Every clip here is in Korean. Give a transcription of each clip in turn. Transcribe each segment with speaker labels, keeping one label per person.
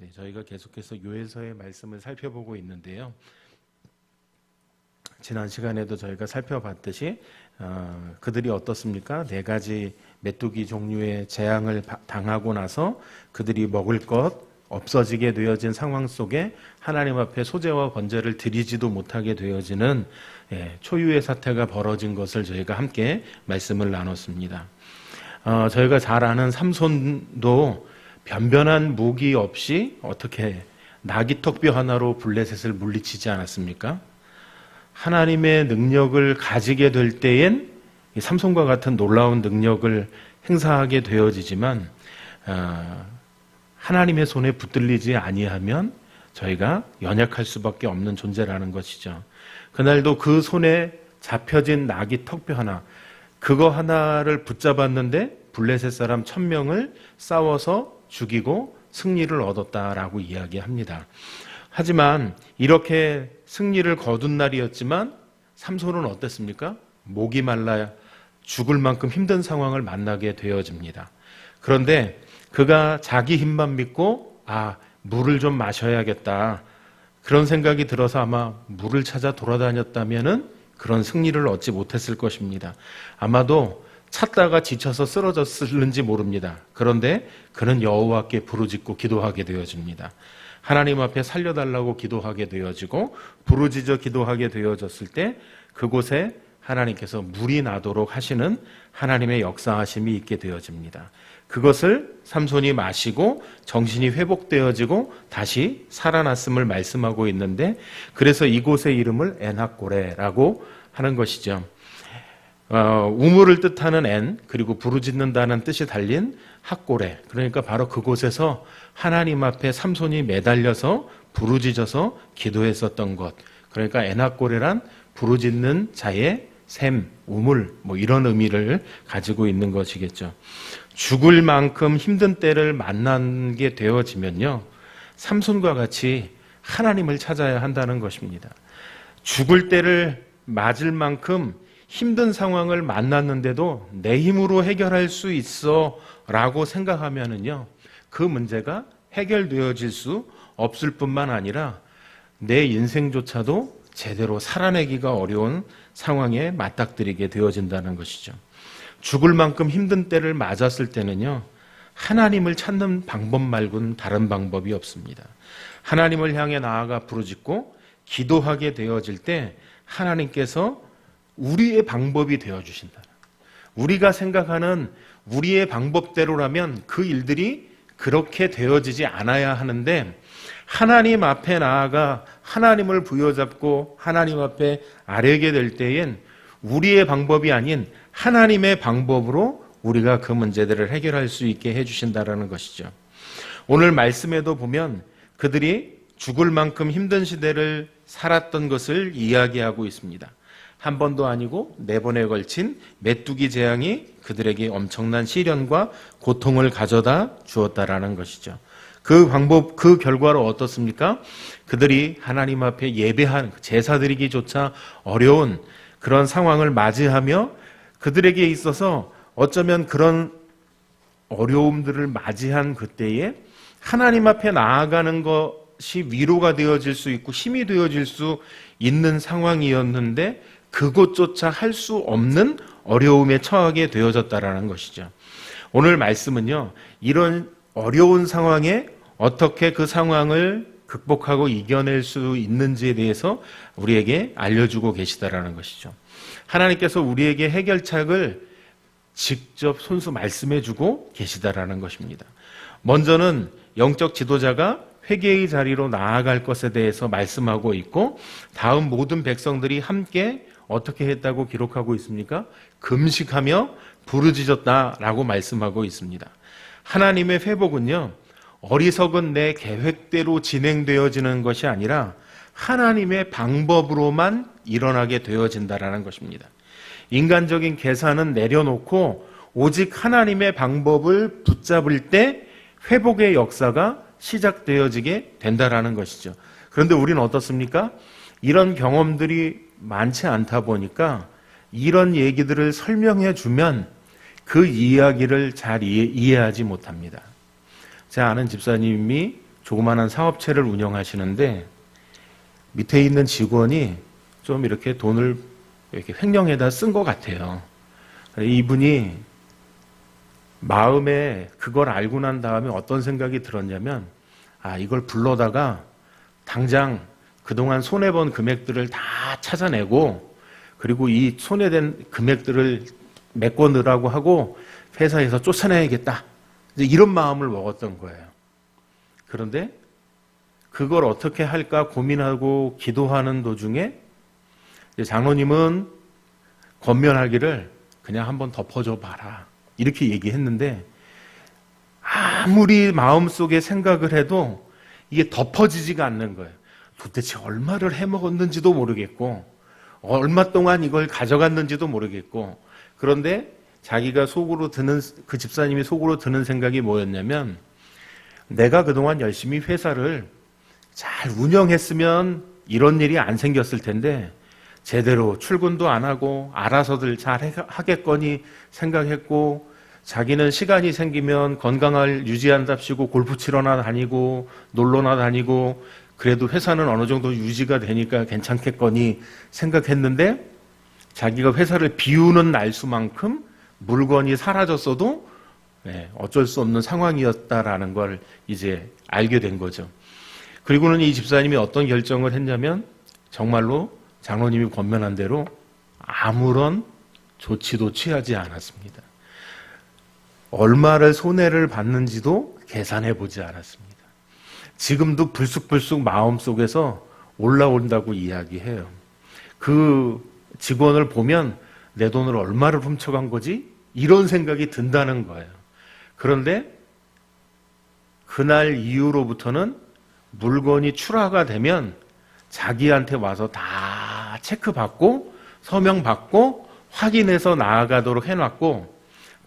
Speaker 1: 네, 저희가 계속해서 요엘서의 말씀을 살펴보고 있는데요. 지난 시간에도 저희가 살펴봤듯이 그들이 어떻습니까? 네 가지 메뚜기 종류의 재앙을 당하고 나서 그들이 먹을 것 없어지게 되어진 상황 속에 하나님 앞에 소재와 번제를 드리지도 못하게 되어지는 초유의 사태가 벌어진 것을 저희가 함께 말씀을 나눴습니다. 저희가 잘 아는 삼손도 변변한 무기 없이 어떻게 나귀 턱뼈 하나로 블레셋을 물리치지 않았습니까? 하나님의 능력을 가지게 될 때엔 삼손과 같은 놀라운 능력을 행사하게 되어지지만 하나님의 손에 붙들리지 아니하면 저희가 연약할 수밖에 없는 존재라는 것이죠. 그날도 그 손에 잡혀진 나귀 턱뼈 하나, 그거 하나를 붙잡았는데 블레셋 사람 1000명을 싸워서 죽이고 승리를 얻었다라고 이야기합니다. 하지만 이렇게 승리를 거둔 날이었지만 삼손은 어땠습니까? 목이 말라 죽을 만큼 힘든 상황을 만나게 되어집니다. 그런데 그가 자기 힘만 믿고 물을 좀 마셔야겠다, 그런 생각이 들어서 아마 물을 찾아 돌아다녔다면은 그런 승리를 얻지 못했을 것입니다. 아마도 찾다가 지쳐서 쓰러졌을는지 모릅니다. 그런데 그는 여호와께 부르짖고 기도하게 되어집니다. 하나님 앞에 살려달라고 기도하게 되어지고 부르짖어 기도하게 되어졌을 때 그곳에 하나님께서 물이 나도록 하시는 하나님의 역사하심이 있게 되어집니다. 그것을 삼손이 마시고 정신이 회복되어지고 다시 살아났음을 말씀하고 있는데, 그래서 이곳의 이름을 엔하꼬레라고 하는 것이죠. 우물을 뜻하는 엔, 그리고 부르짖는다는 뜻이 달린 핫고레, 그러니까 바로 그곳에서 하나님 앞에 삼손이 매달려서 부르짖어서 기도했었던 것, 그러니까 엔하고레란 부르짖는 자의 샘, 우물, 이런 의미를 가지고 있는 것이겠죠. 죽을 만큼 힘든 때를 만나게 되어지면요, 삼손과 같이 하나님을 찾아야 한다는 것입니다. 죽을 때를 맞을 만큼 힘든 상황을 만났는데도 내 힘으로 해결할 수 있어 라고 생각하면은요, 그 문제가 해결되어질 수 없을 뿐만 아니라 내 인생조차도 제대로 살아내기가 어려운 상황에 맞닥뜨리게 되어진다는 것이죠. 죽을 만큼 힘든 때를 맞았을 때는요, 하나님을 찾는 방법 말고는 다른 방법이 없습니다. 하나님을 향해 나아가 부르짖고 기도하게 되어질 때 하나님께서 우리의 방법이 되어주신다. 우리가 생각하는 우리의 방법대로라면 그 일들이 그렇게 되어지지 않아야 하는데, 하나님 앞에 나아가 하나님을 부여잡고 하나님 앞에 아뢰게 될 때엔 우리의 방법이 아닌 하나님의 방법으로 우리가 그 문제들을 해결할 수 있게 해주신다는 것이죠. 오늘 말씀에도 보면 그들이 죽을 만큼 힘든 시대를 살았던 것을 이야기하고 있습니다. 한 번도 아니고 4번에 걸친 메뚜기 재앙이 그들에게 엄청난 시련과 고통을 가져다 주었다라는 것이죠. 그 결과로 어떻습니까? 그들이 하나님 앞에 예배한 제사 드리기조차 어려운 그런 상황을 맞이하며 그들에게 있어서 어쩌면 그런 어려움들을 맞이한 그때에 하나님 앞에 나아가는 것이 위로가 되어질 수 있고 힘이 되어질 수 있는 상황이었는데 그것조차 할 수 없는 어려움에 처하게 되어졌다라는 것이죠. 오늘 말씀은요, 이런 어려운 상황에 어떻게 그 상황을 극복하고 이겨낼 수 있는지에 대해서 우리에게 알려주고 계시다라는 것이죠. 하나님께서 우리에게 해결책을 직접 손수 말씀해주고 계시다라는 것입니다. 먼저는 영적 지도자가 회개의 자리로 나아갈 것에 대해서 말씀하고 있고, 다음 모든 백성들이 함께 어떻게 했다고 기록하고 있습니까? 금식하며 부르짖었다라고 말씀하고 있습니다. 하나님의 회복은요, 어리석은 내 계획대로 진행되어지는 것이 아니라 하나님의 방법으로만 일어나게 되어진다라는 것입니다. 인간적인 계산은 내려놓고 오직 하나님의 방법을 붙잡을 때 회복의 역사가 시작되어지게 된다라는 것이죠. 그런데 우리는 어떻습니까? 이런 경험들이 많지 않다 보니까 이런 얘기들을 설명해 주면 그 이야기를 잘 이해하지 못합니다. 제 아는 집사님이 조그마한 사업체를 운영하시는데 밑에 있는 직원이 좀 이렇게 돈을 이렇게 횡령해다 쓴 것 같아요. 이분이 마음에 그걸 알고 난 다음에 어떤 생각이 들었냐면, 이걸 불러다가 당장 그동안 손해본 금액들을 다 찾아내고, 그리고 이 손해된 금액들을 메꿔넣으라고 하고 회사에서 쫓아내야겠다, 이제 이런 마음을 먹었던 거예요. 그런데 그걸 어떻게 할까 고민하고 기도하는 도중에 장로님은 권면하기를 그냥 한번 덮어줘 봐라, 이렇게 얘기했는데, 아무리 마음속에 생각을 해도 이게 덮어지지가 않는 거예요. 도대체 얼마를 해먹었는지도 모르겠고 얼마 동안 이걸 가져갔는지도 모르겠고. 그런데 자기가 속으로 드는, 그 집사님이 속으로 드는 생각이 뭐였냐면, 내가 그동안 열심히 회사를 잘 운영했으면 이런 일이 안 생겼을 텐데 제대로 출근도 안 하고 알아서들 잘 하겠거니 생각했고, 자기는 시간이 생기면 건강을 유지한답시고 골프 치러나 다니고 놀러나 다니고 그래도 회사는 어느 정도 유지가 되니까 괜찮겠거니 생각했는데, 자기가 회사를 비우는 날수만큼 물건이 사라졌어도 어쩔 수 없는 상황이었다라는 걸 이제 알게 된 거죠. 그리고는 이 집사님이 어떤 결정을 했냐면, 정말로 장로님이 권면한 대로 아무런 조치도 취하지 않았습니다. 얼마를 손해를 받는지도 계산해 보지 않았습니다. 지금도 불쑥불쑥 마음속에서 올라온다고 이야기해요. 그 직원을 보면 내 돈을 얼마를 훔쳐간 거지? 이런 생각이 든다는 거예요. 그런데 그날 이후로부터는 물건이 출하가 되면 자기한테 와서 다 체크받고 서명받고 확인해서 나아가도록 해놨고,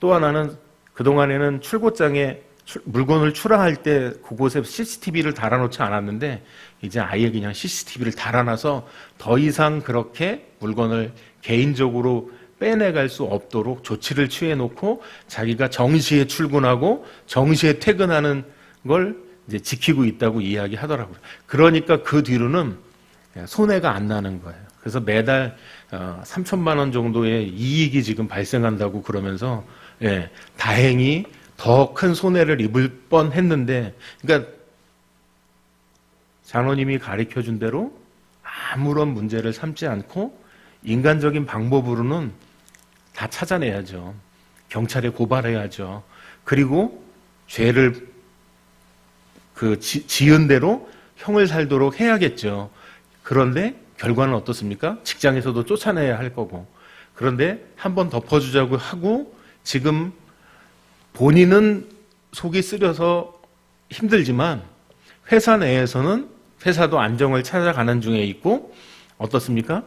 Speaker 1: 또 하나는 그동안에는 출고장에 물건을 출하할 때 그곳에 CCTV를 달아놓지 않았는데 이제 아예 그냥 CCTV를 달아놔서 더 이상 그렇게 물건을 개인적으로 빼내갈 수 없도록 조치를 취해놓고 자기가 정시에 출근하고 정시에 퇴근하는 걸 이제 지키고 있다고 이야기하더라고요. 그러니까 그 뒤로는 손해가 안 나는 거예요. 그래서 매달 3천만 원 정도의 이익이 지금 발생한다고 그러면서 다행히 더 큰 손해를 입을 뻔했는데, 그러니까 장로님이 가르쳐준 대로 아무런 문제를 삼지 않고 인간적인 방법으로는 다 찾아내야죠. 경찰에 고발해야죠. 그리고 죄를 지은 대로 형을 살도록 해야겠죠. 그런데 결과는 어떻습니까? 직장에서도 쫓아내야 할 거고. 그런데 한번 덮어주자고 하고, 지금 본인은 속이 쓰려서 힘들지만 회사 내에서는 회사도 안정을 찾아가는 중에 있고, 어떻습니까?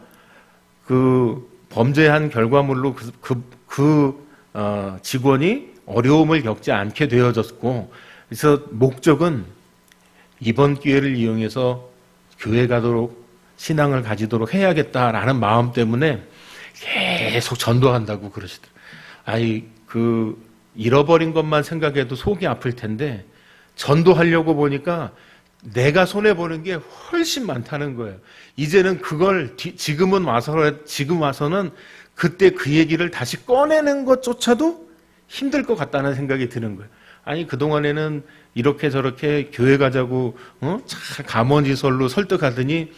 Speaker 1: 그 범죄한 결과물로 직원이 어려움을 겪지 않게 되어졌고, 그래서 목적은 이번 기회를 이용해서 교회 가도록 신앙을 가지도록 해야겠다라는 마음 때문에 계속 전도한다고 그러시더라고요. 잃어버린 것만 생각해도 속이 아플 텐데 전도하려고 보니까 내가 손해보는 게 훨씬 많다는 거예요. 이제는 그걸 지금 와서는 그때 그 얘기를 다시 꺼내는 것조차도 힘들 것 같다는 생각이 드는 거예요. 아니, 그동안에는 이렇게 저렇게 교회 가자고 잘 가머니설로 설득하더니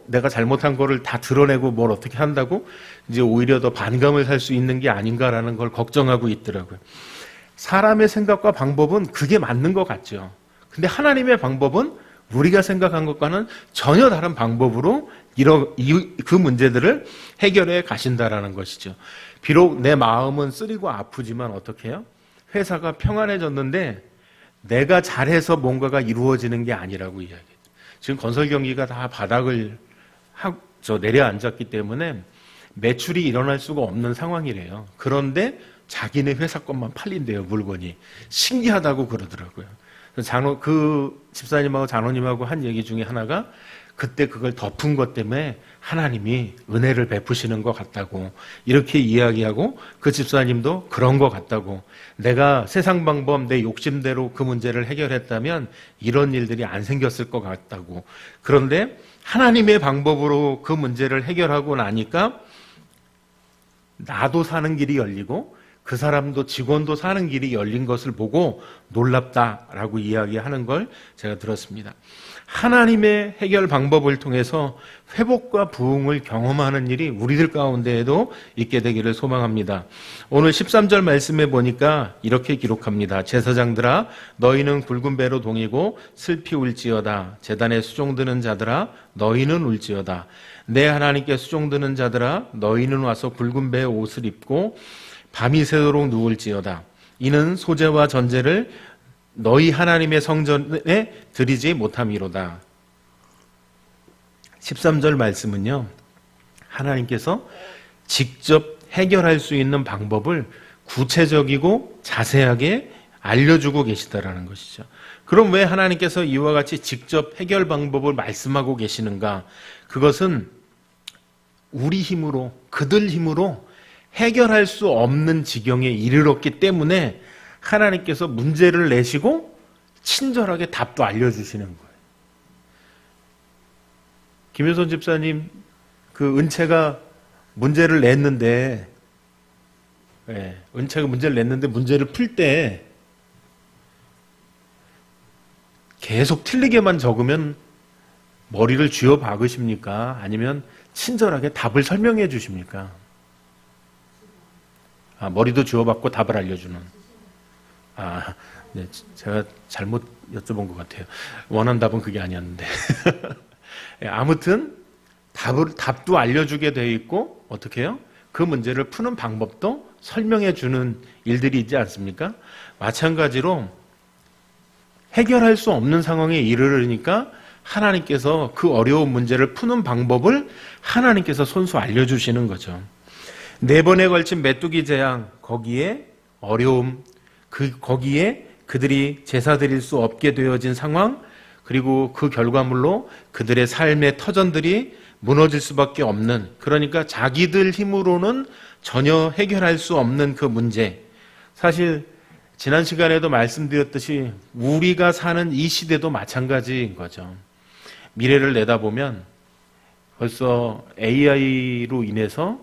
Speaker 1: 내가 잘못한 거를 다 드러내고 뭘 어떻게 한다고 이제 오히려 더 반감을 살 수 있는 게 아닌가라는 걸 걱정하고 있더라고요. 사람의 생각과 방법은 그게 맞는 것 같죠. 근데 하나님의 방법은 우리가 생각한 것과는 전혀 다른 방법으로 그 문제들을 해결해 가신다라는 것이죠. 비록 내 마음은 쓰리고 아프지만 어떻게 해요? 회사가 평안해졌는데 내가 잘해서 뭔가가 이루어지는 게 아니라고 이야기해요. 지금 건설 경기가 다 바닥을 내려앉았기 때문에 매출이 일어날 수가 없는 상황이래요. 그런데 자기네 회사 것만 팔린대요, 물건이. 신기하다고 그러더라고요. 그 집사님하고 장로님하고 한 얘기 중에 하나가, 그때 그걸 덮은 것 때문에 하나님이 은혜를 베푸시는 것 같다고 이렇게 이야기하고, 그 집사님도 그런 것 같다고, 내가 세상 방법 내 욕심대로 그 문제를 해결했다면 이런 일들이 안 생겼을 것 같다고. 그런데 하나님의 방법으로 그 문제를 해결하고 나니까 나도 사는 길이 열리고 그 사람도, 직원도 사는 길이 열린 것을 보고 놀랍다라고 이야기하는 걸 제가 들었습니다. 하나님의 해결 방법을 통해서 회복과 부흥을 경험하는 일이 우리들 가운데에도 있게 되기를 소망합니다. 오늘 13절 말씀에 보니까 이렇게 기록합니다. 제사장들아, 너희는 굵은 배로 동이고 슬피 울지어다. 제단에 수종드는 자들아, 너희는 울지어다. 내 하나님께 수종드는 자들아, 너희는 와서 굵은 배의 옷을 입고 밤이 새도록 누울지어다. 이는 소제와 전제를 너희 하나님의 성전에 드리지 못함이로다. 13절 말씀은요, 하나님께서 직접 해결할 수 있는 방법을 구체적이고 자세하게 알려주고 계시다라는 것이죠. 그럼 왜 하나님께서 이와 같이 직접 해결 방법을 말씀하고 계시는가? 그것은 우리 힘으로, 그들 힘으로 해결할 수 없는 지경에 이르렀기 때문에 하나님께서 문제를 내시고 친절하게 답도 알려주시는 거예요. 김효선 집사님, 그 은채가 문제를 냈는데, 은채가 문제를 냈는데 문제를 풀 때 계속 틀리게만 적으면 머리를 쥐어 박으십니까? 아니면 친절하게 답을 설명해 주십니까? 머리도 쥐어 박고 답을 알려주는. 네, 제가 잘못 여쭤본 것 같아요. 원하는 답은 그게 아니었는데. 아무튼 답도 알려주게 되어 있고, 어떻게 해요? 그 문제를 푸는 방법도 설명해 주는 일들이 있지 않습니까? 마찬가지로 해결할 수 없는 상황에 이르르니까 하나님께서 그 어려운 문제를 푸는 방법을 하나님께서 손수 알려주시는 거죠. 4번에 걸친 메뚜기 재앙, 거기에 어려움, 거기에 그들이 제사 드릴 수 없게 되어진 상황, 그리고 그 결과물로 그들의 삶의 터전들이 무너질 수밖에 없는, 그러니까 자기들 힘으로는 전혀 해결할 수 없는 그 문제. 사실 지난 시간에도 말씀드렸듯이 우리가 사는 이 시대도 마찬가지인 거죠. 미래를 내다보면 벌써 AI로 인해서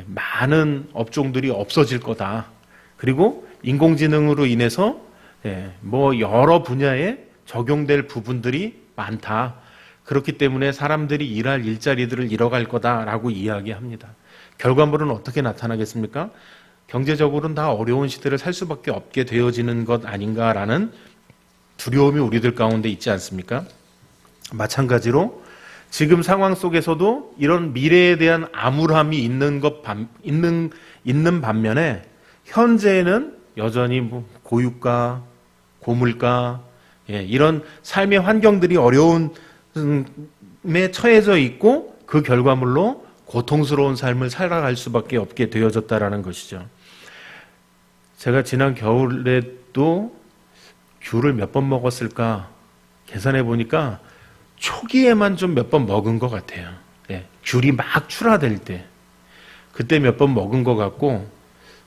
Speaker 1: 많은 업종들이 없어질 거다. 그리고 인공지능으로 인해서 여러 분야에 적용될 부분들이 많다. 그렇기 때문에 사람들이 일할 일자리들을 잃어갈 거다라고 이야기합니다. 결과물은 어떻게 나타나겠습니까? 경제적으로는 다 어려운 시대를 살 수밖에 없게 되어지는 것 아닌가라는 두려움이 우리들 가운데 있지 않습니까? 마찬가지로 지금 상황 속에서도 이런 미래에 대한 암울함이 있는 반면에 현재에는 여전히 고유가, 고물가, 이런 삶의 환경들이 어려움에 처해져 있고 그 결과물로 고통스러운 삶을 살아갈 수밖에 없게 되어졌다라는 것이죠. 제가 지난 겨울에도 귤을 몇 번 먹었을까 계산해 보니까 초기에만 좀 몇 번 먹은 것 같아요. 귤이 막 출하될 때 그때 몇 번 먹은 것 같고,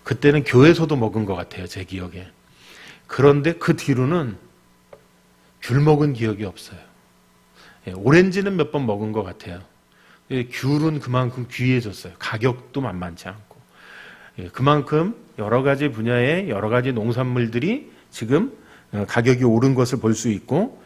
Speaker 1: 그때는 교회에서도 먹은 것 같아요, 제 기억에. 그런데 그 뒤로는 귤 먹은 기억이 없어요. 오렌지는 몇 번 먹은 것 같아요. 귤은 그만큼 귀해졌어요. 가격도 만만치 않고. 그만큼 여러 가지 분야의 여러 가지 농산물들이 지금 가격이 오른 것을 볼 수 있고,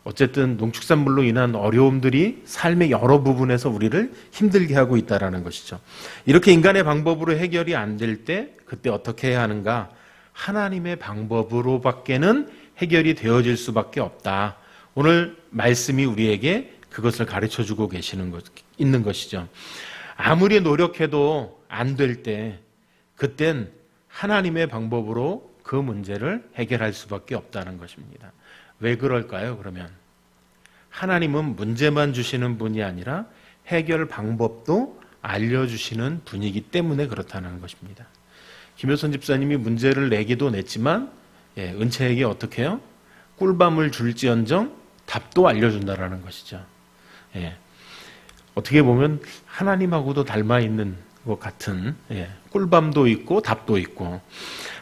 Speaker 1: 어쨌든 농축산물로 인한 어려움들이 삶의 여러 부분에서 우리를 힘들게 하고 있다는 것이죠. 이렇게 인간의 방법으로 해결이 안 될 때 그때 어떻게 해야 하는가? 하나님의 방법으로밖에는 해결이 되어질 수밖에 없다. 오늘 말씀이 우리에게 그것을 가르쳐주고 있는 것이죠. 아무리 노력해도 안 될 때 그땐 하나님의 방법으로 그 문제를 해결할 수밖에 없다는 것입니다. 왜 그럴까요? 그러면 하나님은 문제만 주시는 분이 아니라 해결 방법도 알려주시는 분이기 때문에 그렇다는 것입니다. 김효선 집사님이 문제를 내기도 냈지만 은채에게 어떻게 해요? 꿀밤을 줄지언정 답도 알려준다라는 것이죠. 예. 어떻게 보면 하나님하고도 닮아 있는 것 같은 꿀밤도 있고 답도 있고,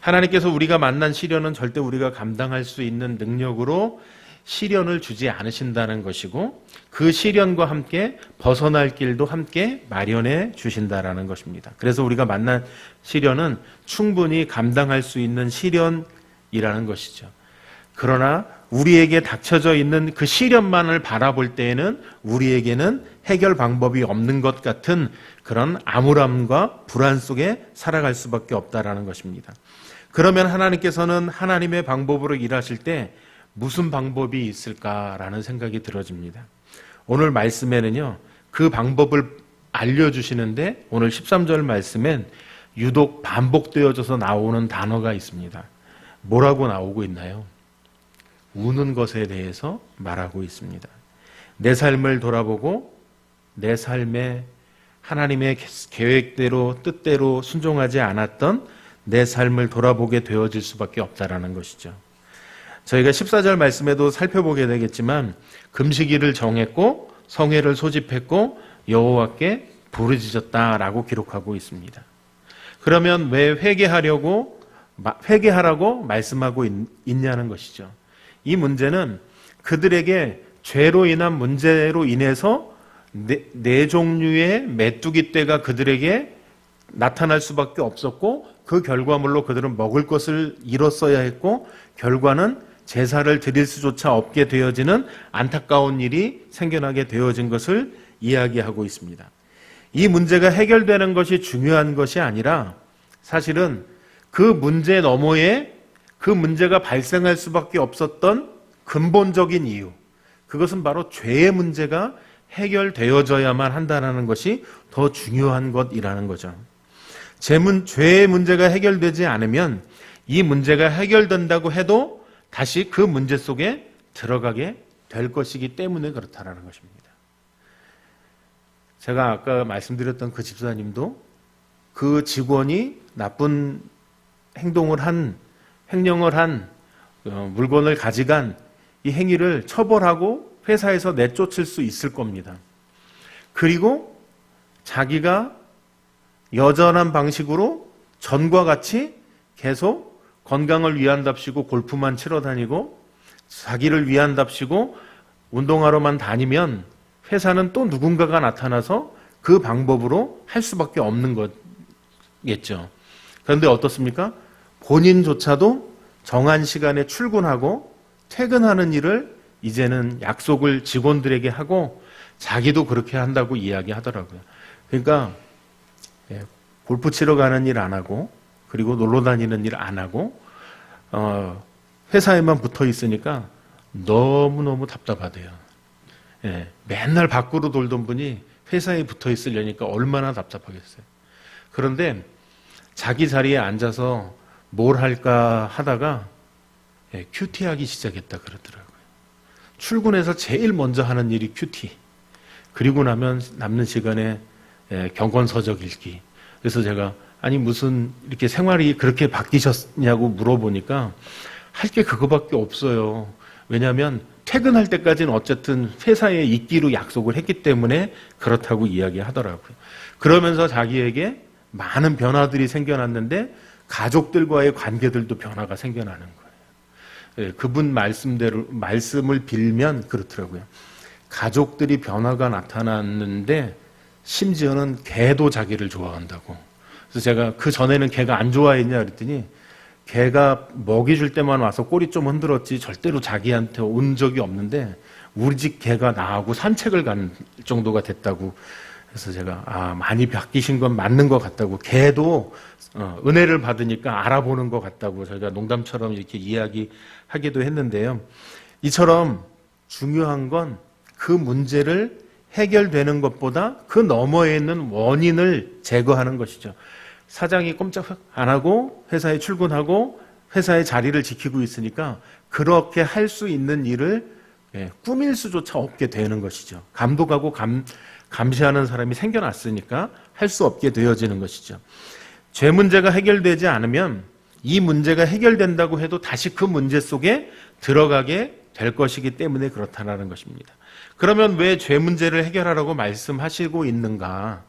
Speaker 1: 하나님께서 우리가 만난 시련은 절대 우리가 감당할 수 있는 능력으로 시련을 주지 않으신다는 것이고, 그 시련과 함께 벗어날 길도 함께 마련해 주신다라는 것입니다. 그래서 우리가 만난 시련은 충분히 감당할 수 있는 시련이라는 것이죠. 그러나 우리에게 닥쳐져 있는 그 시련만을 바라볼 때에는 우리에게는 해결 방법이 없는 것 같은 그런 암울함과 불안 속에 살아갈 수밖에 없다라는 것입니다. 그러면 하나님께서는 하나님의 방법으로 일하실 때 무슨 방법이 있을까라는 생각이 들어집니다. 오늘 말씀에는요, 그 방법을 알려주시는데 오늘 13절 말씀엔 유독 반복되어져서 나오는 단어가 있습니다. 뭐라고 나오고 있나요? 우는 것에 대해서 말하고 있습니다. 내 삶을 돌아보고 내 삶에 하나님의 계획대로 뜻대로 순종하지 않았던 내 삶을 돌아보게 되어질 수밖에 없다라는 것이죠. 저희가 14절 말씀에도 살펴보게 되겠지만 금식일을 정했고 성회를 소집했고 여호와께 부르짖었다라고 기록하고 있습니다. 그러면 왜 회개하라고 말씀하고 있냐는 것이죠. 이 문제는 그들에게 죄로 인한 문제로 인해서 네 종류의 메뚜기 떼가 그들에게 나타날 수밖에 없었고, 그 결과물로 그들은 먹을 것을 잃었어야 했고, 결과는 제사를 드릴 수조차 없게 되어지는 안타까운 일이 생겨나게 되어진 것을 이야기하고 있습니다. 이 문제가 해결되는 것이 중요한 것이 아니라 사실은 그 문제 너머에 그 문제가 발생할 수밖에 없었던 근본적인 이유, 그것은 바로 죄의 문제가 해결되어져야만 한다는 것이 더 중요한 것이라는 거죠. 죄의 문제가 해결되지 않으면 이 문제가 해결된다고 해도 다시 그 문제 속에 들어가게 될 것이기 때문에 그렇다는 것입니다. 제가 아까 말씀드렸던 그 집사님도 그 직원이 나쁜 행동을 한, 횡령을 한, 물건을 가져간 이 행위를 처벌하고 회사에서 내쫓을 수 있을 겁니다. 그리고 자기가 여전한 방식으로 전과 같이 계속 건강을 위한답시고 골프만 치러 다니고 자기를 위한답시고 운동하러만 다니면 회사는 또 누군가가 나타나서 그 방법으로 할 수밖에 없는 거겠죠. 그런데 어떻습니까? 본인조차도 정한 시간에 출근하고 퇴근하는 일을 이제는 약속을 직원들에게 하고 자기도 그렇게 한다고 이야기하더라고요. 그러니까 골프 치러 가는 일 안 하고, 그리고 놀러 다니는 일 안 하고, 회사에만 붙어 있으니까 너무너무 답답하대요. 맨날 밖으로 돌던 분이 회사에 붙어 있으려니까 얼마나 답답하겠어요. 그런데 자기 자리에 앉아서 뭘 할까 하다가 큐티하기 시작했다 그러더라고요. 출근해서 제일 먼저 하는 일이 큐티. 그리고 나면 남는 시간에 경건서적 읽기. 그래서 제가 아니 무슨 이렇게 생활이 그렇게 바뀌셨냐고 물어보니까 할 게 그거밖에 없어요. 왜냐하면 퇴근할 때까지는 어쨌든 회사에 있기로 약속을 했기 때문에 그렇다고 이야기하더라고요. 그러면서 자기에게 많은 변화들이 생겨났는데 가족들과의 관계들도 변화가 생겨나는 거예요. 그분 말씀을 빌면 그렇더라고요. 가족들이 변화가 나타났는데 심지어는 개도 자기를 좋아한다고. 그래서 제가 그 전에는 개가 안 좋아했냐 그랬더니 개가 먹이 줄 때만 와서 꼬리 좀 흔들었지 절대로 자기한테 온 적이 없는데 우리 집 개가 나하고 산책을 간 정도가 됐다고. 그래서 제가 많이 바뀌신 건 맞는 것 같다고. 개도 은혜를 받으니까 알아보는 것 같다고 저희가 농담처럼 이렇게 이야기하기도 했는데요. 이처럼 중요한 건 그 문제를 해결되는 것보다 그 너머에 있는 원인을 제거하는 것이죠. 사장이 꼼짝 안 하고 회사에 출근하고 회사의 자리를 지키고 있으니까 그렇게 할 수 있는 일을 꾸밀 수조차 없게 되는 것이죠. 감독하고 감시하는 사람이 생겨났으니까 할 수 없게 되어지는 것이죠. 죄 문제가 해결되지 않으면 이 문제가 해결된다고 해도 다시 그 문제 속에 들어가게 될 것이기 때문에 그렇다는 것입니다. 그러면 왜 죄 문제를 해결하라고 말씀하시고 있는가?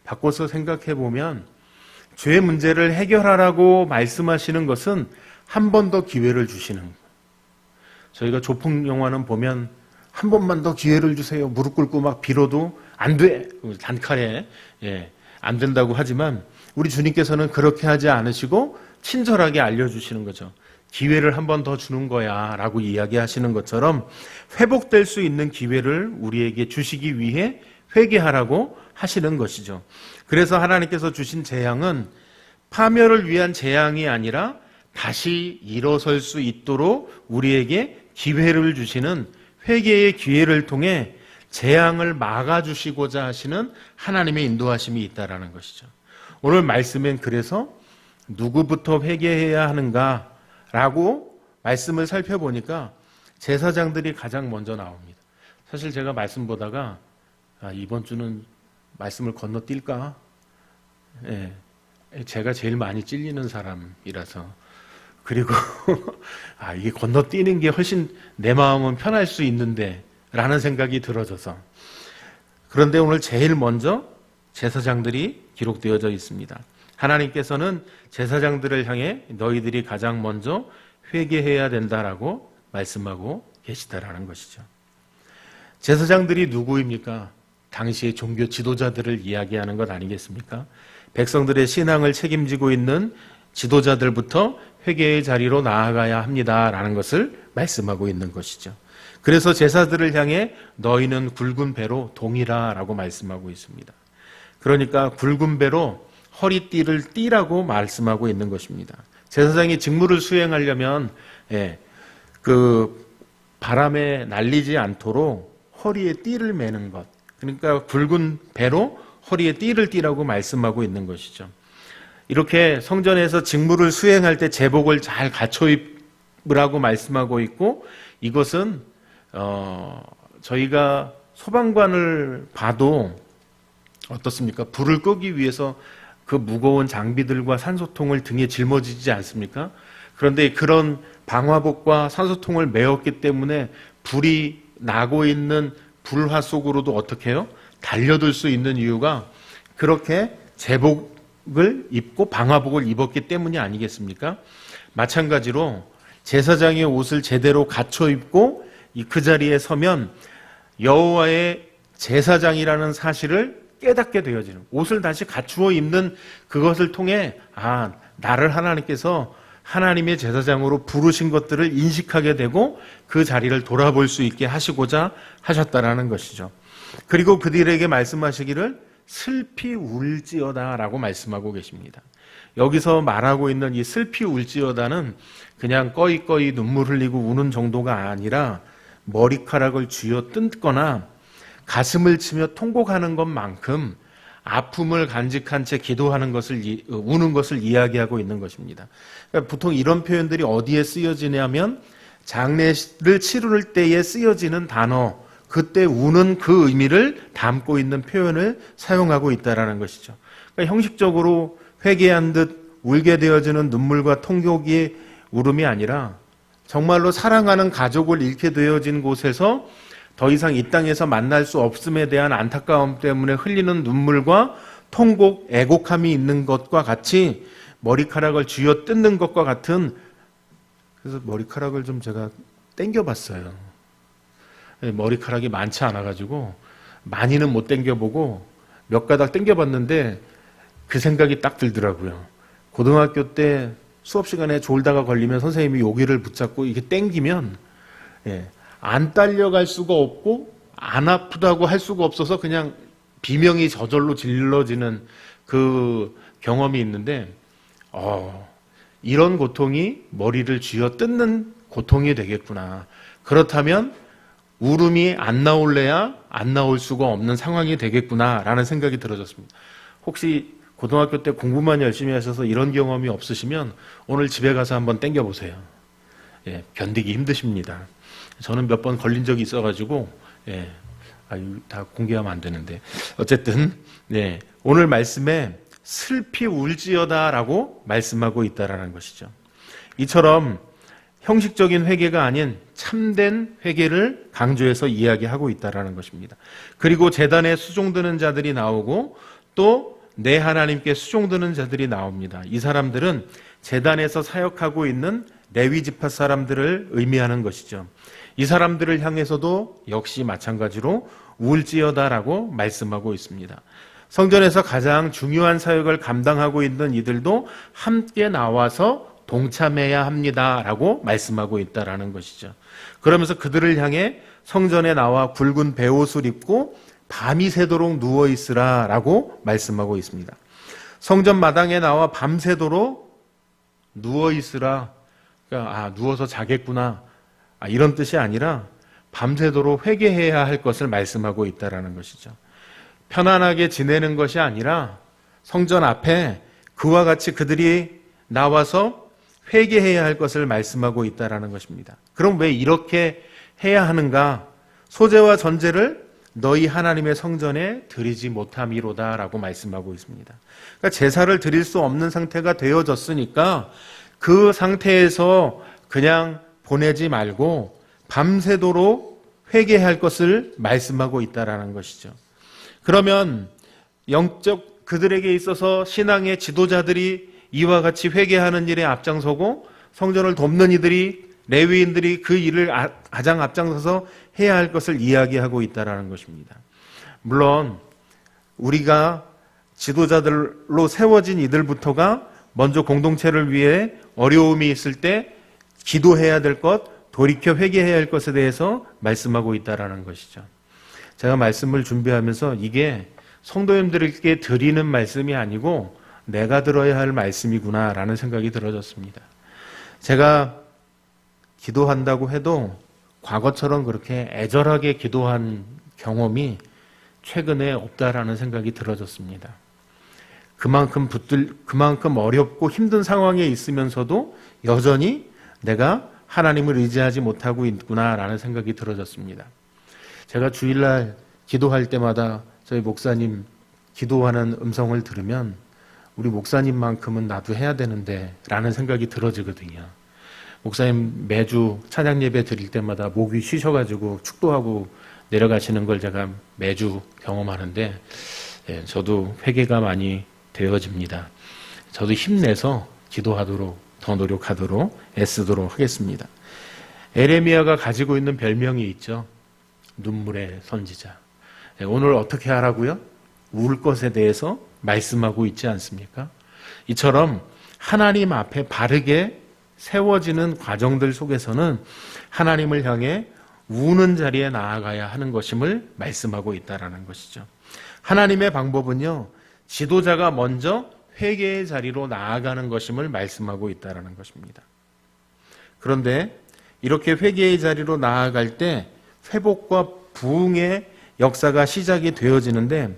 Speaker 1: 바꿔서 생각해 보면 죄 문제를 해결하라고 말씀하시는 것은 한 번 더 기회를 주시는 거예요. 저희가 조폭 영화는 보면 한 번만 더 기회를 주세요. 무릎 꿇고 막 빌어도 안 돼. 단칼에 안 된다고 하지만 우리 주님께서는 그렇게 하지 않으시고 친절하게 알려주시는 거죠. 기회를 한 번 더 주는 거야 라고 이야기하시는 것처럼 회복될 수 있는 기회를 우리에게 주시기 위해 회개하라고 하시는 것이죠. 그래서 하나님께서 주신 재앙은 파멸을 위한 재앙이 아니라 다시 일어설 수 있도록 우리에게 기회를 주시는 회개의 기회를 통해 재앙을 막아주시고자 하시는 하나님의 인도하심이 있다라는 것이죠. 오늘 말씀엔 그래서 누구부터 회개해야 하는가라고 말씀을 살펴보니까 제사장들이 가장 먼저 나옵니다. 사실 제가 말씀 보다가 이번 주는 말씀을 건너뛸까? 제가 제일 많이 찔리는 사람이라서 그리고 이게 건너뛰는 게 훨씬 내 마음은 편할 수 있는데 라는 생각이 들어져서 그런데 오늘 제일 먼저 제사장들이 기록되어져 있습니다. 하나님께서는 제사장들을 향해 너희들이 가장 먼저 회개해야 된다라고 말씀하고 계시다라는 것이죠. 제사장들이 누구입니까? 당시의 종교 지도자들을 이야기하는 것 아니겠습니까? 백성들의 신앙을 책임지고 있는 지도자들부터 회개의 자리로 나아가야 합니다라는 것을 말씀하고 있는 것이죠. 그래서 제사들을 향해 너희는 굵은 배로 동이라라고 말씀하고 있습니다. 그러니까 굵은 배로 허리띠를 띠라고 말씀하고 있는 것입니다. 제사장이 직무를 수행하려면 그 바람에 날리지 않도록 허리에 띠를 매는 것, 그러니까 굵은 배로 허리에 띠를 띠라고 말씀하고 있는 것이죠. 이렇게 성전에서 직무를 수행할 때 제복을 잘 갖춰 입으라고 말씀하고 있고 이것은 저희가 소방관을 봐도 어떻습니까? 불을 끄기 위해서 그 무거운 장비들과 산소통을 등에 짊어지지 않습니까? 그런데 그런 방화복과 산소통을 메었기 때문에 불이 나고 있는 불화 속으로도 어떻게 해요? 달려들 수 있는 이유가 그렇게 제복을 입고 방화복을 입었기 때문이 아니겠습니까? 마찬가지로 제사장의 옷을 제대로 갖춰 입고 그 자리에 서면 여호와의 제사장이라는 사실을 깨닫게 되어지는, 옷을 다시 갖추어 입는 그것을 통해 나를 하나님께서 하나님의 제사장으로 부르신 것들을 인식하게 되고 그 자리를 돌아볼 수 있게 하시고자 하셨다라는 것이죠. 그리고 그들에게 말씀하시기를 슬피 울지어다라고 말씀하고 계십니다. 여기서 말하고 있는 이 슬피 울지어다는 그냥 꺼이꺼이 눈물 흘리고 우는 정도가 아니라 머리카락을 쥐어 뜯거나 가슴을 치며 통곡하는 것만큼 아픔을 간직한 채 기도하는 것을, 우는 것을 이야기하고 있는 것입니다. 그러니까 보통 이런 표현들이 어디에 쓰여지냐면 장례를 치를 때에 쓰여지는 단어, 그때 우는 그 의미를 담고 있는 표현을 사용하고 있다는 것이죠. 그러니까 형식적으로 회개한 듯 울게 되어지는 눈물과 통곡이 울음이 아니라 정말로 사랑하는 가족을 잃게 되어진 곳에서 더 이상 이 땅에서 만날 수 없음에 대한 안타까움 때문에 흘리는 눈물과 통곡, 애곡함이 있는 것과 같이 머리카락을 쥐어 뜯는 것과 같은, 그래서 머리카락을 좀 제가 땡겨봤어요. 머리카락이 많지 않아가지고 많이는 못 땡겨보고 몇 가닥 땡겨봤는데 그 생각이 딱 들더라고요. 고등학교 때 수업 시간에 졸다가 걸리면 선생님이 여기를 붙잡고 이게 땡기면 안 딸려갈 수가 없고 안 아프다고 할 수가 없어서 그냥 비명이 저절로 질러지는 그 경험이 있는데 이런 고통이 머리를 쥐어 뜯는 고통이 되겠구나. 그렇다면 울음이 안 나올래야 안 나올 수가 없는 상황이 되겠구나라는 생각이 들어졌습니다. 혹시 고등학교 때 공부만 열심히 하셔서 이런 경험이 없으시면 오늘 집에 가서 한번 땡겨보세요. 견디기 힘드십니다. 저는 몇 번 걸린 적이 있어가지고 다 공개하면 안 되는데 어쨌든 오늘 말씀에 슬피 울지어다라고 말씀하고 있다라는 것이죠. 이처럼 형식적인 회개가 아닌 참된 회개를 강조해서 이야기하고 있다는 것입니다. 그리고 제단에 수종드는 자들이 나오고 또 내 하나님께 수종드는 자들이 나옵니다. 이 사람들은 제단에서 사역하고 있는 레위 지파 사람들을 의미하는 것이죠. 이 사람들을 향해서도 역시 마찬가지로 울지어다라고 말씀하고 있습니다. 성전에서 가장 중요한 사역을 감당하고 있는 이들도 함께 나와서 동참해야 합니다라고 말씀하고 있다라는 것이죠. 그러면서 그들을 향해 성전에 나와 굵은 베옷을 입고 밤이 새도록 누워 있으라라고 말씀하고 있습니다. 성전 마당에 나와 밤새도록 누워 있으라. 그러니까 누워서 자겠구나. 이런 뜻이 아니라 밤새도록 회개해야 할 것을 말씀하고 있다라는 것이죠. 편안하게 지내는 것이 아니라 성전 앞에 그와 같이 그들이 나와서 회개해야 할 것을 말씀하고 있다라는 것입니다. 그럼 왜 이렇게 해야 하는가? 소제와 전제를 너희 하나님의 성전에 드리지 못함이로다라고 말씀하고 있습니다. 그러니까 제사를 드릴 수 없는 상태가 되어졌으니까 그 상태에서 그냥 보내지 말고 밤새도록 회개할 것을 말씀하고 있다라는 것이죠. 그러면 영적 그들에게 있어서 신앙의 지도자들이 이와 같이 회개하는 일에 앞장서고 성전을 돕는 이들이 레위인들이 그 일을 가장 앞장서서 해야 할 것을 이야기하고 있다라는 것입니다. 물론 우리가 지도자들로 세워진 이들부터가 먼저 공동체를 위해 어려움이 있을 때 기도해야 될 것, 돌이켜 회개해야 할 것에 대해서 말씀하고 있다라는 것이죠. 제가 말씀을 준비하면서 이게 성도님들에게 드리는 말씀이 아니고 내가 들어야 할 말씀이구나라는 생각이 들어졌습니다. 제가 기도한다고 해도 과거처럼 그렇게 애절하게 기도한 경험이 최근에 없다라는 생각이 들어졌습니다. 그만큼 어렵고 힘든 상황에 있으면서도 여전히 내가 하나님을 의지하지 못하고 있구나라는 생각이 들어졌습니다. 제가 주일날 기도할 때마다 저희 목사님 기도하는 음성을 들으면 우리 목사님만큼은 나도 해야 되는데 라는 생각이 들어지거든요. 목사님 매주 찬양 예배 드릴 때마다 목이 쉬셔가지고 축도하고 내려가시는 걸 제가 매주 경험하는데 저도 회개가 많이 되어집니다. 저도 힘내서 기도하도록 더 노력하도록 애쓰도록 하겠습니다. 에레미야가 가지고 있는 별명이 있죠. 눈물의 선지자. 오늘 어떻게 하라고요? 울 것에 대해서 말씀하고 있지 않습니까? 이처럼 하나님 앞에 바르게 세워지는 과정들 속에서는 하나님을 향해 우는 자리에 나아가야 하는 것임을 말씀하고 있다는 것이죠. 하나님의 방법은요, 지도자가 먼저 회개의 자리로 나아가는 것임을 말씀하고 있다는 것입니다. 그런데 이렇게 회개의 자리로 나아갈 때 회복과 부흥의 역사가 시작이 되어지는데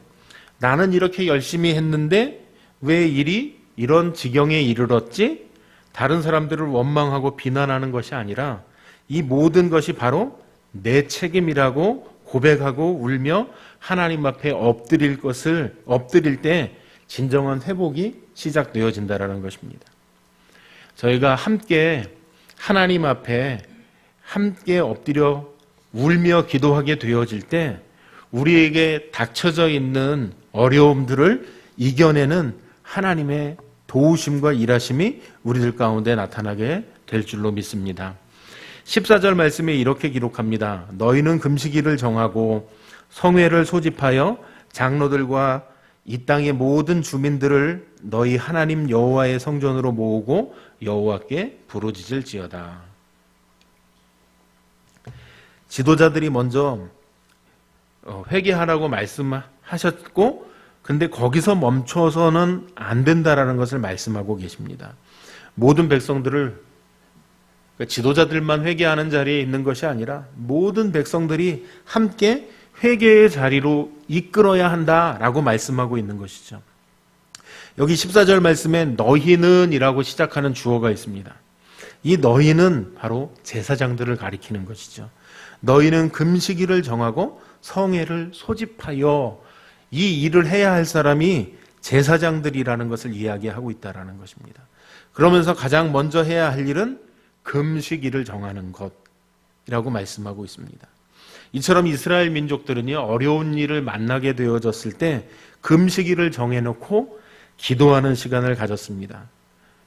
Speaker 1: 나는 이렇게 열심히 했는데 왜 일이 이런 지경에 이르렀지? 다른 사람들을 원망하고 비난하는 것이 아니라 이 모든 것이 바로 내 책임이라고 고백하고 울며 하나님 앞에 엎드릴 때 진정한 회복이 시작되어진다는 것입니다. 저희가 함께 하나님 앞에 함께 엎드려 울며 기도하게 되어질 때 우리에게 닥쳐져 있는 어려움들을 이겨내는 하나님의 도우심과 일하심이 우리들 가운데 나타나게 될 줄로 믿습니다. 14절 말씀에 이렇게 기록합니다. 너희는 금식일을 정하고 성회를 소집하여 장로들과 이 땅의 모든 주민들을 너희 하나님 여호와의 성전으로 모으고 여호와께 부르짖을지어다. 지도자들이 먼저 회개하라고 말씀하셨고 근데 거기서 멈춰서는 안 된다라는 것을 말씀하고 계십니다. 모든 백성들을 지도자들만 회개하는 자리에 있는 것이 아니라 모든 백성들이 함께 회개의 자리로 이끌어야 한다라고 말씀하고 있는 것이죠. 여기 14절 말씀에 너희는 이라고 시작하는 주어가 있습니다. 이 너희는 바로 제사장들을 가리키는 것이죠. 너희는 금식일을 정하고 성회를 소집하여 이 일을 해야 할 사람이 제사장들이라는 것을 이야기하고 있다는 것입니다. 그러면서 가장 먼저 해야 할 일은 금식일을 정하는 것이라고 말씀하고 있습니다. 이처럼 이스라엘 민족들은요, 어려운 일을 만나게 되어졌을 때 금식일을 정해놓고 기도하는 시간을 가졌습니다.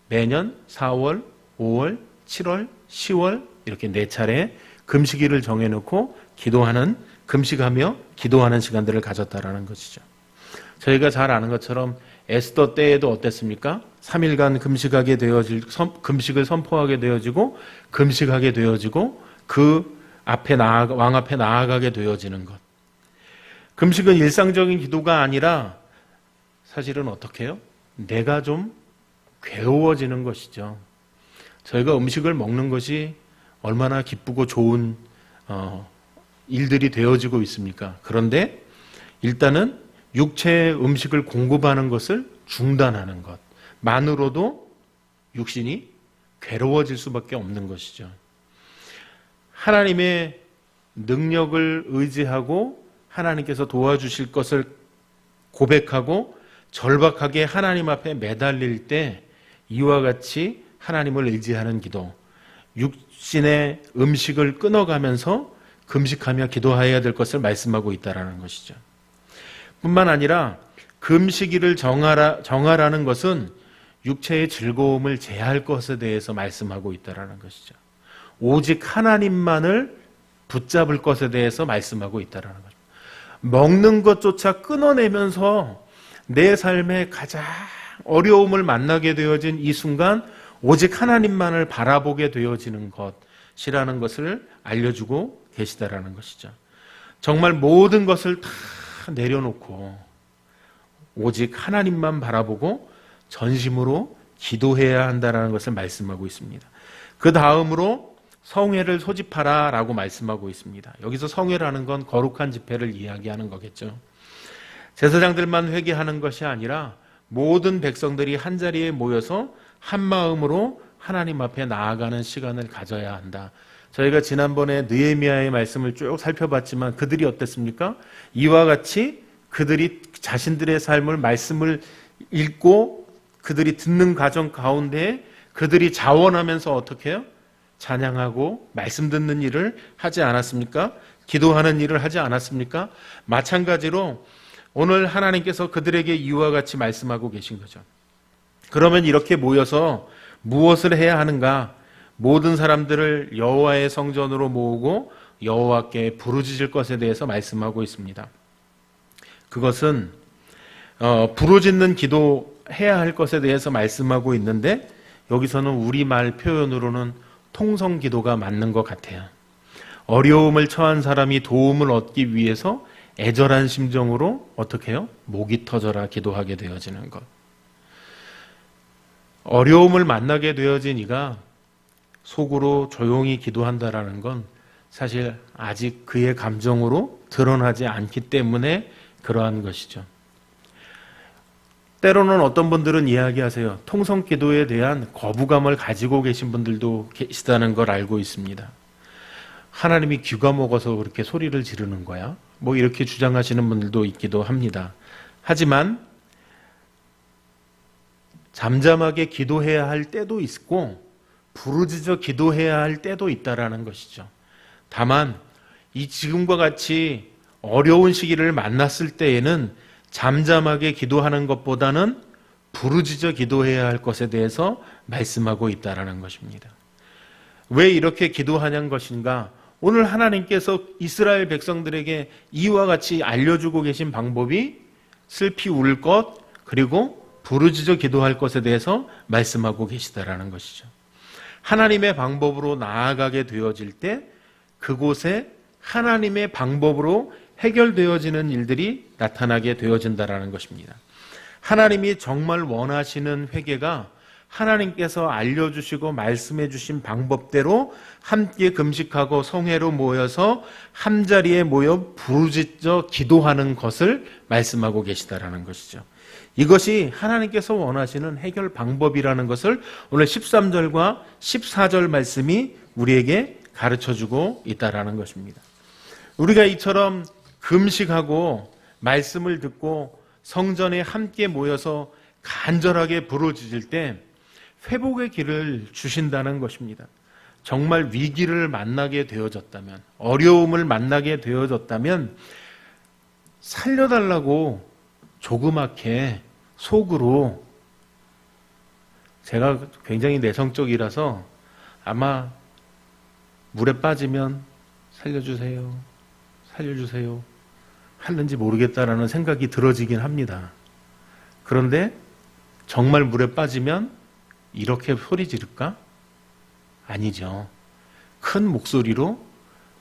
Speaker 1: 매년 4월, 5월, 7월, 10월 이렇게 4차례 금식일을 정해놓고 기도하는, 금식하며 기도하는 시간들을 가졌다라는 것이죠. 저희가 잘 아는 것처럼 에스더 때에도 어땠습니까? 3일간 금식을 선포하게 되어지고 금식하게 되어지고 그 앞에 왕 앞에 나아가게 되어지는 것. 금식은 일상적인 기도가 아니라 사실은 어떻게 해요? 내가 좀 괴로워지는 것이죠. 저희가 음식을 먹는 것이 얼마나 기쁘고 좋은 일들이 되어지고 있습니까? 그런데 일단은 육체의 음식을 공급하는 것을 중단하는 것만으로도 육신이 괴로워질 수밖에 없는 것이죠. 하나님의 능력을 의지하고 하나님께서 도와주실 것을 고백하고 절박하게 하나님 앞에 매달릴 때 이와 같이 하나님을 의지하는 기도, 육신의 음식을 끊어가면서 금식하며 기도해야 될 것을 말씀하고 있다는 것이죠. 뿐만 아니라 금식일을 정하라는 것은 육체의 즐거움을 제할 것에 대해서 말씀하고 있다는 것이죠. 오직 하나님만을 붙잡을 것에 대해서 말씀하고 있다는 거죠. 먹는 것조차 끊어내면서 내 삶에 가장 어려움을 만나게 되어진 이 순간 오직 하나님만을 바라보게 되어지는 것이라는 것을 알려주고 계시다라는 것이죠. 정말 모든 것을 다 내려놓고 오직 하나님만 바라보고 전심으로 기도해야 한다는 것을 말씀하고 있습니다. 그 다음으로 성회를 소집하라 라고 말씀하고 있습니다. 여기서 성회라는 건 거룩한 집회를 이야기하는 거겠죠. 제사장들만 회개하는 것이 아니라 모든 백성들이 한자리에 모여서 한 마음으로 하나님 앞에 나아가는 시간을 가져야 한다. 저희가 지난번에 느헤미야의 말씀을 쭉 살펴봤지만 그들이 어땠습니까? 이와 같이 그들이 자신들의 삶을 말씀을 읽고 그들이 듣는 과정 가운데 그들이 자원하면서 어떻게 해요? 찬양하고 말씀 듣는 일을 하지 않았습니까? 기도하는 일을 하지 않았습니까? 마찬가지로 오늘 하나님께서 그들에게 이와 같이 말씀하고 계신 거죠. 그러면 이렇게 모여서 무엇을 해야 하는가? 모든 사람들을 여호와의 성전으로 모으고 여호와께 부르짖을 것에 대해서 말씀하고 있습니다. 그것은 부르짖는 기도해야 할 것에 대해서 말씀하고 있는데 여기서는 우리말 표현으로는 통성기도가 맞는 것 같아요. 어려움을 처한 사람이 도움을 얻기 위해서 애절한 심정으로 어떻게 해요? 목이 터져라 기도하게 되어지는 것. 어려움을 만나게 되어진 이가 속으로 조용히 기도한다라는 건 사실 아직 그의 감정으로 드러나지 않기 때문에 그러한 것이죠. 때로는 어떤 분들은 이야기하세요. 통성기도에 대한 거부감을 가지고 계신 분들도 계시다는 걸 알고 있습니다. 하나님이 귀가 먹어서 그렇게 소리를 지르는 거야? 뭐 이렇게 주장하시는 분들도 있기도 합니다. 하지만 잠잠하게 기도해야 할 때도 있고 부르짖어 기도해야 할 때도 있다라는 것이죠. 다만 이 지금과 같이 어려운 시기를 만났을 때에는 잠잠하게 기도하는 것보다는 부르짖어 기도해야 할 것에 대해서 말씀하고 있다라는 것입니다. 왜 이렇게 기도하냐는 것인가? 오늘 하나님께서 이스라엘 백성들에게 이와 같이 알려주고 계신 방법이 슬피 울 것 그리고 부르짖어 기도할 것에 대해서 말씀하고 계시다라는 것이죠. 하나님의 방법으로 나아가게 되어질 때 그곳에 하나님의 방법으로 해결되어지는 일들이 나타나게 되어진다라는 것입니다. 하나님이 정말 원하시는 회개가 하나님께서 알려주시고 말씀해 주신 방법대로 함께 금식하고 성회로 모여서 한자리에 모여 부르짖어 기도하는 것을 말씀하고 계시다라는 것이죠. 이것이 하나님께서 원하시는 해결 방법이라는 것을 오늘 13절과 14절 말씀이 우리에게 가르쳐주고 있다라는 것입니다. 우리가 이처럼 금식하고 말씀을 듣고 성전에 함께 모여서 간절하게 부르짖을 때 회복의 길을 주신다는 것입니다. 정말 위기를 만나게 되어졌다면, 어려움을 만나게 되어졌다면 살려달라고 조그맣게 속으로, 제가 굉장히 내성적이라서 아마 물에 빠지면 살려주세요, 살려주세요 하는지 모르겠다라는 생각이 들어지긴 합니다. 그런데 정말 물에 빠지면 이렇게 소리 지를까? 아니죠. 큰 목소리로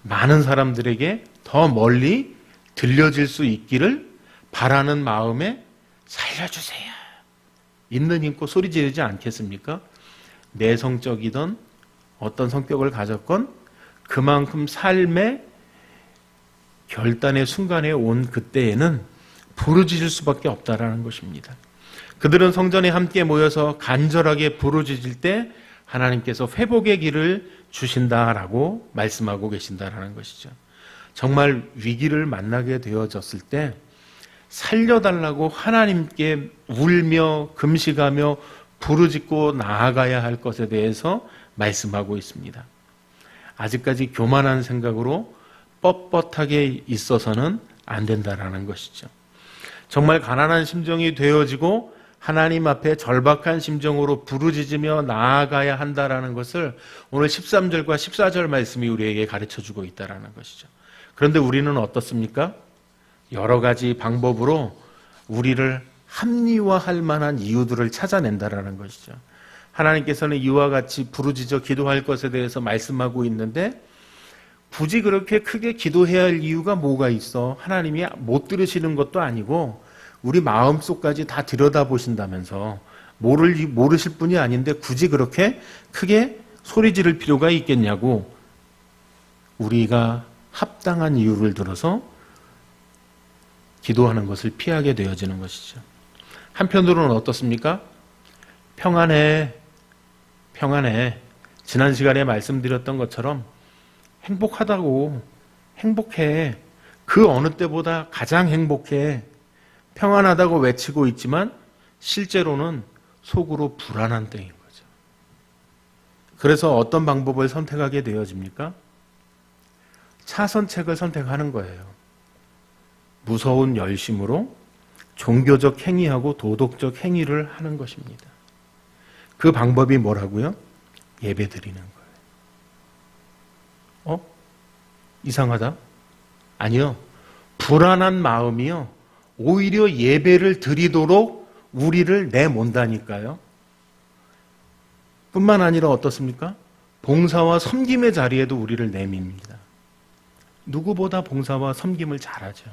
Speaker 1: 많은 사람들에게 더 멀리 들려질 수 있기를 바라는 마음에 살려주세요, 있는 힘껏 소리 지르지 않겠습니까? 내성적이던 어떤 성격을 가졌건 그만큼 삶의 결단의 순간에 온 그때에는 부르짖을 수밖에 없다라는 것입니다. 그들은 성전에 함께 모여서 간절하게 부르짖을 때 하나님께서 회복의 길을 주신다라고 말씀하고 계신다라는 것이죠. 정말 위기를 만나게 되어졌을 때 살려달라고 하나님께 울며 금식하며 부르짖고 나아가야 할 것에 대해서 말씀하고 있습니다. 아직까지 교만한 생각으로 뻣뻣하게 있어서는 안 된다라는 것이죠. 정말 가난한 심정이 되어지고 하나님 앞에 절박한 심정으로 부르짖으며 나아가야 한다라는 것을 오늘 13절과 14절 말씀이 우리에게 가르쳐주고 있다라는 것이죠. 그런데 우리는 어떻습니까? 여러 가지 방법으로 우리를 합리화할 만한 이유들을 찾아낸다라는 것이죠. 하나님께서는 이와 같이 부르짖어 기도할 것에 대해서 말씀하고 있는데 굳이 그렇게 크게 기도해야 할 이유가 뭐가 있어? 하나님이 못 들으시는 것도 아니고 우리 마음속까지 다 들여다보신다면서 모르실 분이 아닌데 굳이 그렇게 크게 소리 지를 필요가 있겠냐고 우리가 합당한 이유를 들어서 기도하는 것을 피하게 되어지는 것이죠. 한편으로는 어떻습니까? 평안해. 지난 시간에 말씀드렸던 것처럼 행복하다고, 행복해. 그 어느 때보다 가장 행복해. 평안하다고 외치고 있지만 실제로는 속으로 불안한 때인 거죠. 그래서 어떤 방법을 선택하게 되어집니까? 차선책을 선택하는 거예요. 무서운 열심으로 종교적 행위하고 도덕적 행위를 하는 것입니다. 그 방법이 뭐라고요? 예배 드리는 거예요. 이상하다? 아니요. 불안한 마음이요. 오히려 예배를 드리도록 우리를 내몬다니까요. 뿐만 아니라 어떻습니까? 봉사와 섬김의 자리에도 우리를 내밉니다. 누구보다 봉사와 섬김을 잘하죠.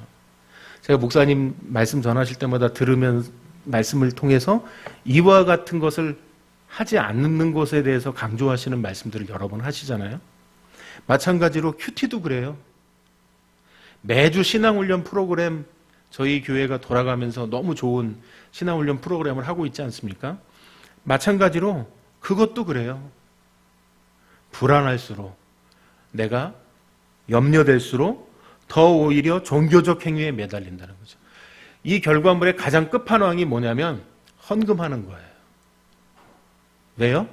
Speaker 1: 제가 목사님 말씀 전하실 때마다 들으면 말씀을 통해서 이와 같은 것을 하지 않는 것에 대해서 강조하시는 말씀들을 여러 번 하시잖아요. 마찬가지로 큐티도 그래요. 매주 신앙훈련 프로그램 저희 교회가 돌아가면서 너무 좋은 신앙훈련 프로그램을 하고 있지 않습니까? 마찬가지로 그것도 그래요. 불안할수록 내가 염려될수록 더 오히려 종교적 행위에 매달린다는 거죠. 이 결과물의 가장 끝판왕이 뭐냐면 헌금하는 거예요. 왜요?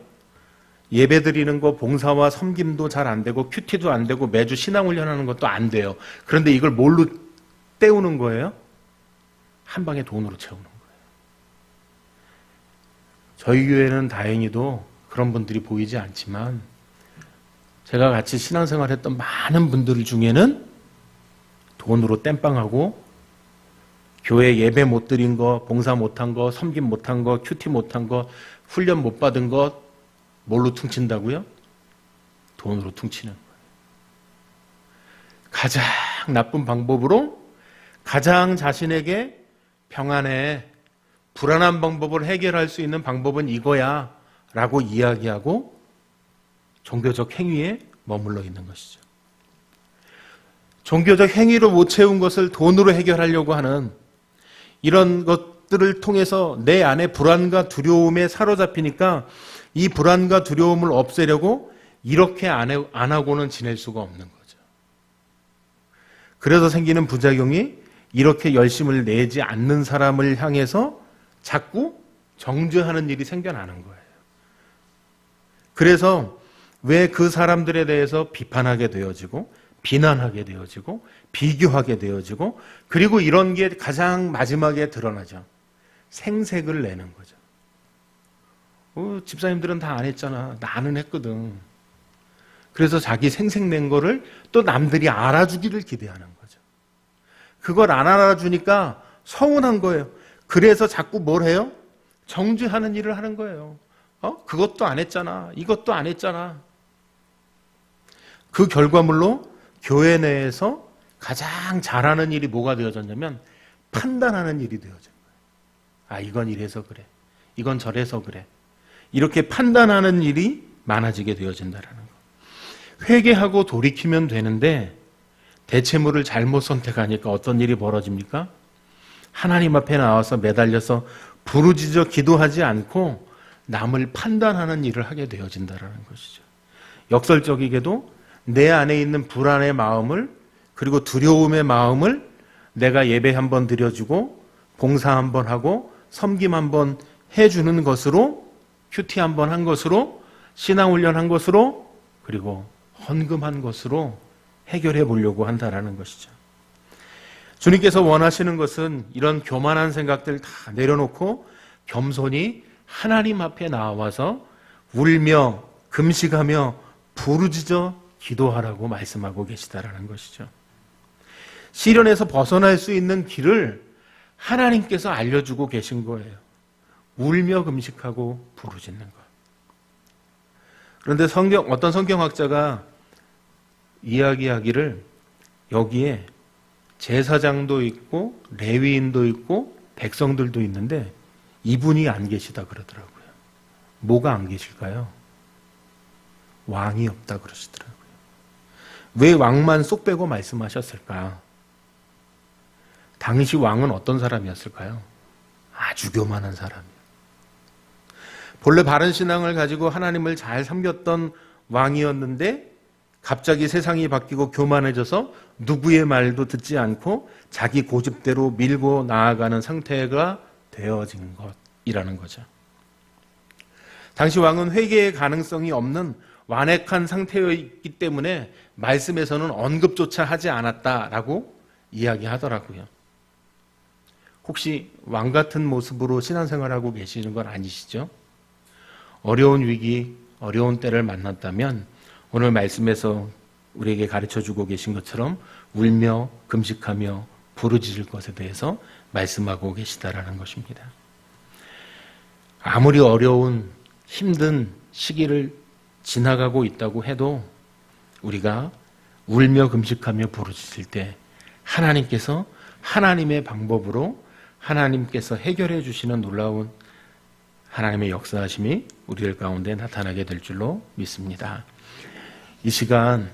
Speaker 1: 예배 드리는 거 봉사와 섬김도 잘 안 되고 큐티도 안 되고 매주 신앙훈련하는 것도 안 돼요. 그런데 이걸 뭘로 때우는 거예요? 한 방에 돈으로 채우는 거예요. 저희 교회는 다행히도 그런 분들이 보이지 않지만 제가 같이 신앙생활 했던 많은 분들 중에는 돈으로 땜빵하고 교회 예배 못 드린 거, 봉사 못한 거, 섬김 못한 거, 큐티 못한 거, 훈련 못 받은 거 뭘로 퉁친다고요? 돈으로 퉁치는 거예요. 가장 나쁜 방법으로 가장 자신에게 평안해, 불안한 방법을 해결할 수 있는 방법은 이거야 라고 이야기하고 종교적 행위에 머물러 있는 것이죠. 종교적 행위로 못 채운 것을 돈으로 해결하려고 하는 이런 것들을 통해서 내 안에 불안과 두려움에 사로잡히니까 이 불안과 두려움을 없애려고 이렇게 안 하고는 지낼 수가 없는 거죠. 그래서 생기는 부작용이 이렇게 열심을 내지 않는 사람을 향해서 자꾸 정죄하는 일이 생겨나는 거예요. 그래서 왜 그 사람들에 대해서 비판하게 되어지고 비난하게 되어지고 비교하게 되어지고 그리고 이런 게 가장 마지막에 드러나죠. 생색을 내는 거죠. 집사님들은 다 안 했잖아. 나는 했거든. 그래서 자기 생색낸 거를 또 남들이 알아주기를 기대하는 거죠. 그걸 안 알아주니까 서운한 거예요. 그래서 자꾸 뭘 해요? 정죄하는 일을 하는 거예요. 그것도 안 했잖아. 이것도 안 했잖아. 그 결과물로 교회 내에서 가장 잘하는 일이 뭐가 되어졌냐면 판단하는 일이 되어진 거예요. 이건 이래서 그래. 이건 저래서 그래. 이렇게 판단하는 일이 많아지게 되어진다는 거. 회개하고 돌이키면 되는데 대체물을 잘못 선택하니까 어떤 일이 벌어집니까? 하나님 앞에 나와서 매달려서 부르짖어 기도하지 않고 남을 판단하는 일을 하게 되어진다는 것이죠. 역설적이게도 내 안에 있는 불안의 마음을 그리고 두려움의 마음을 내가 예배 한번 드려주고 봉사 한번 하고 섬김 한번 해주는 것으로 큐티 한번 한 것으로 신앙훈련 한 것으로 그리고 헌금한 것으로 해결해 보려고 한다는 것이죠. 주님께서 원하시는 것은 이런 교만한 생각들 다 내려놓고 겸손히 하나님 앞에 나와서 울며 금식하며 부르짖어 기도하라고 말씀하고 계시다라는 것이죠. 시련에서 벗어날 수 있는 길을 하나님께서 알려주고 계신 거예요. 울며 금식하고 부르짖는 것. 그런데 어떤 성경학자가 이야기하기를 여기에 제사장도 있고 레위인도 있고 백성들도 있는데 이분이 안 계시다 그러더라고요. 뭐가 안 계실까요? 왕이 없다 그러시더라고요. 왜 왕만 쏙 빼고 말씀하셨을까? 당시 왕은 어떤 사람이었을까요? 아주 교만한 사람이에요. 본래 바른 신앙을 가지고 하나님을 잘 섬겼던 왕이었는데 갑자기 세상이 바뀌고 교만해져서 누구의 말도 듣지 않고 자기 고집대로 밀고 나아가는 상태가 되어진 것이라는 거죠. 당시 왕은 회개의 가능성이 없는 완악한 상태였기 때문에 말씀에서는 언급조차 하지 않았다라고 이야기하더라고요. 혹시 왕 같은 모습으로 신앙생활하고 계시는 건 아니시죠? 어려운 위기, 어려운 때를 만났다면 오늘 말씀에서 우리에게 가르쳐주고 계신 것처럼 울며 금식하며 부르짖을 것에 대해서 말씀하고 계시다라는 것입니다. 아무리 어려운 힘든 시기를 지나가고 있다고 해도 우리가 울며 금식하며 부르짖을 때 하나님께서 하나님의 방법으로 하나님께서 해결해 주시는 놀라운 하나님의 역사하심이 우리들 가운데 나타나게 될 줄로 믿습니다. 이 시간